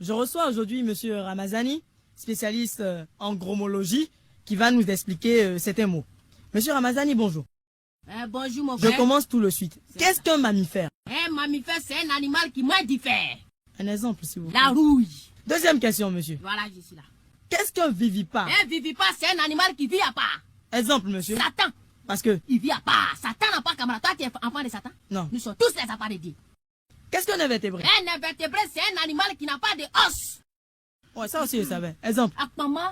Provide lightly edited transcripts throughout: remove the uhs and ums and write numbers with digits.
Je reçois aujourd'hui Monsieur Ramazani, spécialiste en gromologie, qui va nous expliquer certains mots. Monsieur Ramazani, bonjour. Bonjour mon frère. Je commence tout de suite. Qu'est-ce qu'un mammifère? Un mammifère, c'est un animal qui mange du fer. Un exemple, s'il vous plaît. La rouille. Deuxième question, monsieur. Voilà, je suis là. Qu'est-ce qu'un vivipare? Un vivipare, c'est un animal qui vit à part. Exemple, monsieur. Satan. Parce que... Il vit à part. Satan n'a pas camarade. Toi, tu es enfant de Satan? Non. Nous sommes tous les enfants de Dieu. Qu'est-ce qu'un invertébré? Un invertébré, c'est un animal qui n'a pas de os. Ouais, ça aussi, je savais. Exemple. Maman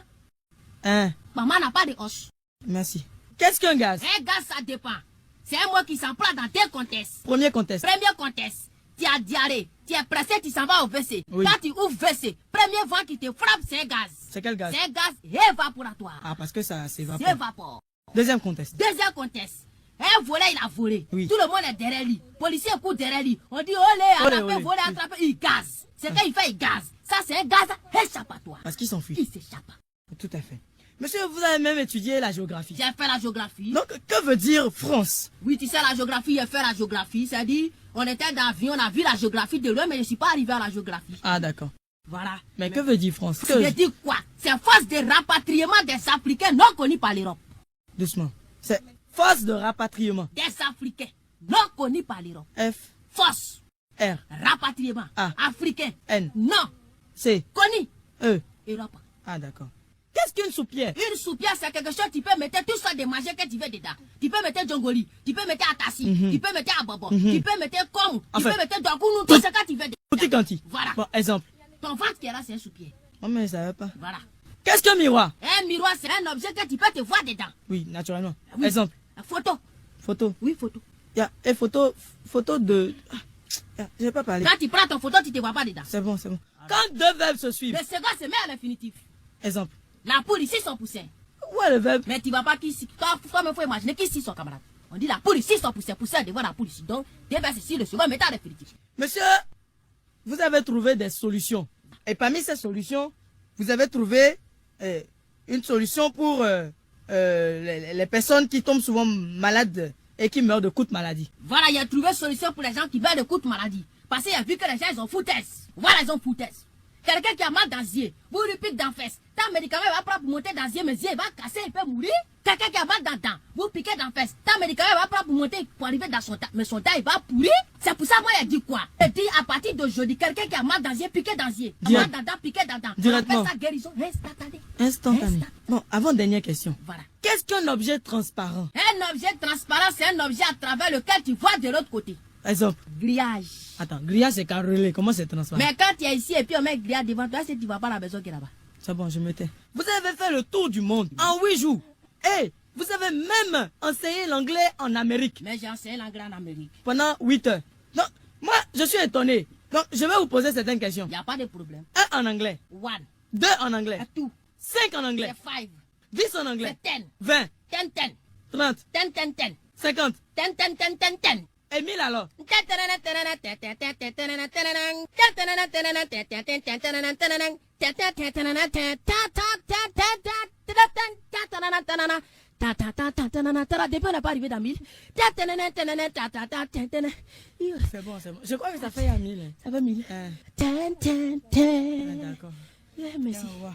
n'a pas de os. Merci. Qu'est-ce qu'un gaz? Un gaz, ça dépend. C'est un mot qui s'emploie dans deux contextes. Premier contexte. Premier contexte. Tu as diarrhée, tu es pressé, tu s'en vas au WC. Oui. Quand tu ouvres WC, premier vent qui te frappe, c'est un gaz. C'est quel gaz? C'est un gaz évaporatoire. Ah, parce que ça s'évapore. S'évapore. Deuxième contexte. Deuxième contexte. Un voleur, il a volé. Oui. Tout le monde est derrière lui. Policier court derrière lui. On dit, olé, attrapé, olé. volé, Oui. attrapé. Il gaze. C'est quand il fait, il gaze. Ça, c'est un gaz échappatoire. Parce qu'il s'enfuit. Il s'échappe. Tout à fait. Monsieur, vous avez même étudié la géographie. J'ai fait la géographie. Donc, que veut dire France? Oui, tu sais, la géographie, j'ai fait la géographie. C'est-à-dire, on était dans l'avion, on a vu la géographie de loin, mais je ne suis pas arrivé à la géographie. Ah, d'accord. Voilà. Mais que veut dire France? Ça veut dire quoi? C'est force de rapatriement des Africains non connus par l'Europe. Doucement. C'est force de rapatriement. Des Africains non connus par l'Europe. F, Force. R, Rapatriement. A. Africain. N, Non. C, Connu. E. Europe. Ah, d'accord. Qu'est-ce qu'une soupière? Une soupière, c'est quelque chose, tu peux mettre tout ça de manger que tu veux dedans. Tu peux mettre Djongoli, tu peux mettre Atassi, tu peux mettre Abobo, tu peux mettre Kom, tu Enfin, peux mettre Dokounou, tout ce que tu veux dedans. Petit quanti. Voilà. Bon, exemple. Ton ventre qui est là, c'est un soupière. Oh, mais ça va pas. Voilà. Qu'est-ce qu'un miroir? Un miroir, c'est un objet que tu peux te voir dedans. Oui, naturellement. Oui. Exemple. Une photo. Photo. Oui, photo. Il y a une photo de... Je vais pas parler. Quand tu prends ton photo, tu te vois pas dedans. C'est bon, c'est bon. Quand deux verbes se suivent. Le second se met à l'infinitif. Exemple. La poule ici, son poussin. Où est le verbe? Mais tu vas pas qu'ici. Toi, il faut imaginer qu'ici, son camarade. On dit la poule ici, son poussin. Poussin devant la poule ici. Donc, deux verbes ici, le second met à l'infinitif. Monsieur, vous avez trouvé des solutions. Et parmi ces solutions, vous avez trouvé une solution pour les personnes qui tombent souvent malades et qui meurent de coups de maladie. Voilà, il a trouvé une solution pour les gens qui meurent de coups de maladie. Parce qu'il a vu que les gens, ils ont foutaise. Voilà, ils ont foutaise. Quelqu'un qui a mal dans le yeux, vous lui piquez dans la fesse. Tant médicament va prendre pour monter dans le yeux, mais le yeux va casser, il peut mourir. Quelqu'un qui a mal dans le dent, vous piquez dans la fesse. Tant médicament va prendre pour monter, pour arriver dans son dent, mais son dent, il va pourrir. C'est pour ça, moi, il a dit quoi? Il dit, à partir d'aujourd'hui, quelqu'un qui a mal dans le yeux, piquez dans le yeux. Mal dans le dent, piquez dans le dent. Directement. On appelle ça guérison instantanée. Instantané. Bon, avant dernière question. Voilà. Qu'est-ce qu'un objet transparent? Un objet transparent, c'est un objet à travers lequel tu vois de l'autre côté. Exemple. Grillage. Attends, grillage c'est carrelé. Comment c'est transparent? Mais quand tu es ici et puis on met grillage devant toi, c'est que tu vois pas la maison qui est là-bas. C'est bon, je me tais. Vous avez fait le tour du monde en 8 jours. Et vous avez même enseigné l'anglais en Amérique Mais j'ai enseigné l'anglais en Amérique. pendant 8 heures. Donc, moi, je suis étonné. Donc, je vais vous poser certaines questions. Il n'y a pas de problème. 1 en anglais, One. 2 en anglais, C'est tout. 5 en anglais, C'est five. 10 en anglais, C'est 10. 20, 10, 10. 30, 10, 10, 10. 50 10, 10, 10, 10, 10. et 1000 alors. Depuis on n'est pas arrivé dans 1000. C'est bon, c'est bon. Je crois que ça fait 1000. Ça fait 1000. Ah, Ten, ten, d'accord. ten. Merci. Au revoir.